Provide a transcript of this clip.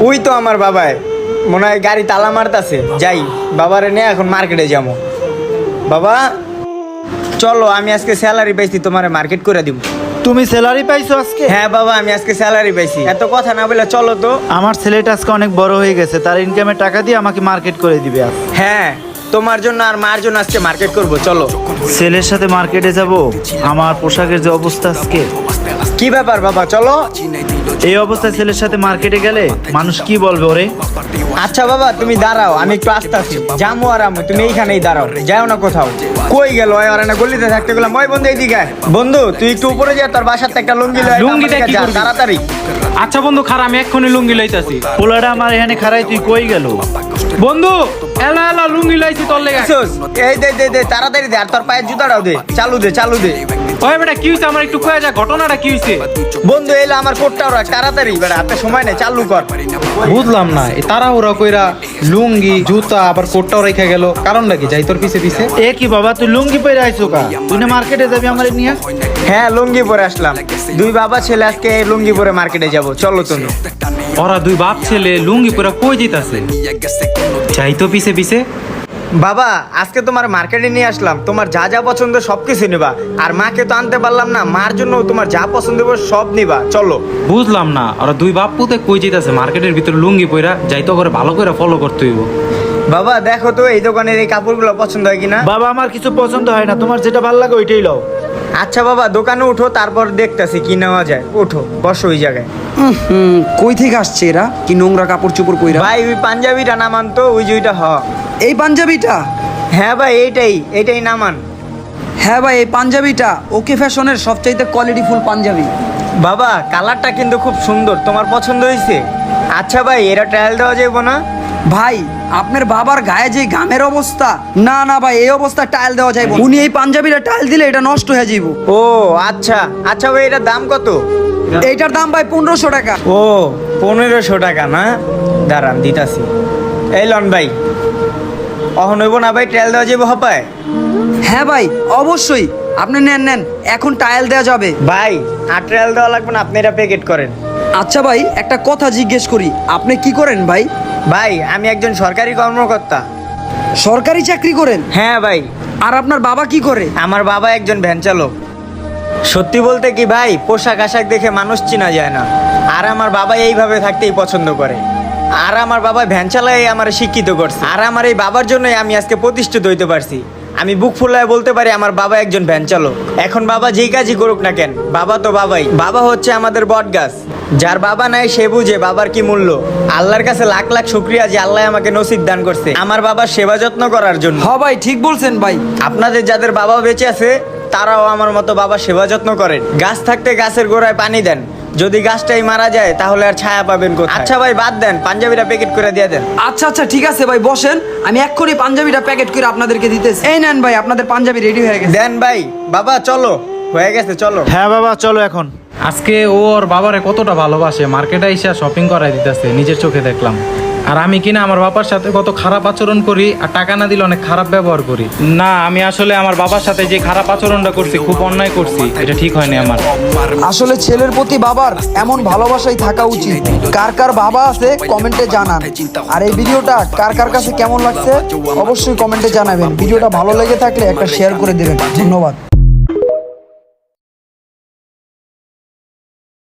ওই তো আমার বাবাই মনে হয় গাড়ি তালা মারতাছে, যাই বাবারে নিয়ে এখন মার্কেটে যাবো। বাবা চলো, আমি আজকে স্যালারি পাইছি, তোমারে মার্কেট করে দিব। তুমি স্যালারি পাইছো আজকে? হ্যাঁ বাবা, আমি আজকে স্যালারি পাইছি। এত কথা না বলে চলো তো। আমার ছেলেটা আজকে অনেক বড় হয়ে গেছে, তার ইনকামের টাকা দিয়ে আমাকে মার্কেট করে দিবে আজ। হ্যাঁ, তোমার জন্য আর মার জন্য আজকে মার্কেট করব, চলো। ছেলের সাথে মার্কেটে যাব? আমার পোশাকের যে অবস্থা আজকে। কি ব্যাপার বাবা, চলো। এই অবস্থায় ছেলের সাথে মার্কেটে গেলে মানুষ কি বলবে ওরে? আচ্ছা বাবা তুমি দাঁড়াও, আমি একটু আসতেছি। জামু আর আমু তুমি এইখানেই দাঁড়াও, যাও না কোথাও। কই গেল ওরা? না গলিতে থাকতে গেলাম। ওই বন্ধু এইদিকে আয়। বন্ধু তুই একটু উপরে যা, তোর বাসার থেকে একটা লুঙ্গি লয়। লুঙ্গিটা কি করবি? তাড়াতাড়ি। আচ্ছা বন্ধু খারা, আমি এক্ষুনি লুঙ্গি লইতাছি। পোলাটা আমার এখানে খারাই, তুই কই গেল? বন্ধু এলা এলা লুঙ্গি লইছি তোর লেগে। এই দে তাড়াতাড়ি দে, আর তোর পায়ের জুতাটাও দে। চালু দে। ওই বেটা কি হইছে, আমার একটু কয়ে যা, ঘটনাটা কি হইছে? বন্ধু এলো আমার কোটটাও রাখ, তাড়াতাড়ি বেটা, হাতে সময় নেই, চালু কর। বুঝলাম না, এই তাড়াহুড়া কইরা লুঙ্গি জুতা আবার কোটটাও রেখে গেল, কারণটা কি? যাই তোর পিছে পিছে। এ কি বাবা, তুই লুঙ্গি পরে আইছো কা? তুই না মার্কেটে যাবি আমার নিয়ে? হ্যাঁ লুঙ্গি পরে আসলাম। দুই বাবা ছেলে আজকে লুঙ্গি পরে মার্কেটে যাব, চলো তুমি। ওরা দুই বাপ ছেলে লুঙ্গি পরে কই দিতাছে? যাই তো পিছে পিছে। বাবা আজকে তোমার মার্কেটে নিয়ে আসলাম, তোমার যা যা পছন্দ সবকিছু নিবা। আর মাকে তো আনতে পারলাম না, মার জন্য তোমার যা পছন্দ হবে সব নিবা, চলো। বুঝলাম না, ওরা দুই বাপ পুতে কই দিতাছে মার্কেটের ভিতরে লুঙ্গি পইরা? যাই তো করে ভালো করে ফলো করতে হইব। বাবা দেখো তো এই দোকানের এই কাপড়গুলো পছন্দ হয় কিনা। বাবা আমার কিছু পছন্দ হয় না, তোমার যেটা ভালো লাগে ওইটাই লও। আচ্ছা বাবা দোকানে উঠো, তারপর দেখতেছি কি নেওয়া যায়। উঠো, বসো ওই জায়গায়। কই থেকে আসছে এরা? কি নোংরা কাপড় চোপড় কইরা? ভাই ওই পাঞ্জাবিটা নামান তো, ওই যে ওইটা এই পাঞ্জাবিটা? হ্যাঁ ভাই এইটাই নামান। হ্যাঁ ভাই, এই পাঞ্জাবিটা ওকে ফ্যাশনের সবচাইতে কোয়ালিটিফুল পাঞ্জাবি। বাবা কালারটা কিন্তু খুব সুন্দর, তোমার পছন্দ হয়েছে? আচ্ছা ভাই এরা ট্রায়াল দেওয়া যাবে না? ভাই আপনার বাবার গায়ে যে ঘামের অবস্থা, না ভাই এই অবস্থা টাইল দেওয়া যায়? উনি এই পাঞ্জাবিটা টাইল দিলে এটা নষ্ট হয়ে যাইব। ও আচ্ছা ভাই এটার দাম কত? এইটার দাম ভাই 1500 টাকা। ও 1500 টাকা না, দাঁড়ান দিতাছি। এই লন ভাই, অহন হইব না ভাই, ট্রায়াল দেওয়া যাবে হপায়? হ্যাঁ ভাই অবশ্যই, আপনি নেন, এখন টাইল দেওয়া যাবে। ভাই আর ট্রায়াল দেওয়া লাগবে না, আপনি এটা প্যাকেট করেন। আচ্ছা ভাই একটা কথা জিজ্ঞেস করি, আপনি কি করেন ভাই? ভাই আমি একজন সরকারি কর্মকর্তা। সরকারি চাকরি করেন? হ্যাঁ ভাই। আর আপনার বাবা কি করে? আমার বাবা একজন ভ্যান চালক। সত্যি বলতে কি ভাই, পোশাক আশাক দেখে মানুষ চিনা যায় না। আর আমার বাবা এইভাবে থাকতেই পছন্দ করে। আর আমার বাবা ভ্যান চালাই আমার শিক্ষিত করছে। আর আমার এই বাবার জন্যই আমি আজকে প্রতিষ্ঠিত হইতে পারছি। আমি বুক ফুলায় বলতে পারি আমার বাবা একজন ভ্যান চালক। এখন বাবা যেই কাজই করুক না কেন, বাবা তো বাবাই। বাবা হচ্ছে আমাদের বট গাছ। যার বাবা নাই সে বুঝে বাবার কি মূল্য। আল্লাহর কাছে লাখ লাখ শুকরিয়া যে আল্লাহ আমাকে নসিব দান করছে আমার বাবার সেবা যত্ন করার জন্য। হ্যাঁ ভাই ঠিক বলছেন ভাই। আপনাদের যাদের বাবা বেঁচে আছে তারাও আমার মতো বাবা সেবা যত্ন করেন। গাছ থাকতে গাছের গোড়ায় পানি দেন, যদি গাছটাই মারা যায় তাহলে আর ছায়া পাবেন কোথায়? আচ্ছা ভাই বাদ দেন, পাঞ্জাবিটা প্যাকেট করে দিয়ে দেন। আচ্ছা ঠিক আছে ভাই, বসেন, আমি এক্ষুনি পাঞ্জাবিটা প্যাকেট করে আপনাদেরকে দিতেছি। এই নেন ভাই, আপনাদের পাঞ্জাবি রেডি হয়ে গেছে। দেন ভাই। বাবা চলো, হয়ে গেছে, চলো। হ্যাঁ বাবা চলো এখন। আজকে ও ওর বাবারে কতটা ভালোবাসে, মার্কেটে এসে শপিং করাই দিতেছে, নিজের চোখে দেখলাম। আর আমি কিনা আমার বাবার সাথে কত খারাপ আচরণ করি, আর টাকা না দিলে অনেক খারাপ ব্যবহার করি। না আমি আসলে আমার বাবার সাথে যে খারাপ আচরণটা করছি, খুব অন্যায় করছি, এটা ঠিক হয়নি আমার। আসলে ছেলের প্রতি বাবার এমন ভালোবাসাই থাকা উচিত। কার কার বাবা আছে কমেন্টে জানান। আর এই ভিডিওটা কার কার কাছে কেমন লাগছে অবশ্যই কমেন্টে জানাবেন। ভিডিওটা ভালো লেগে থাকলে একটা শেয়ার করে দেবেন। ধন্যবাদ।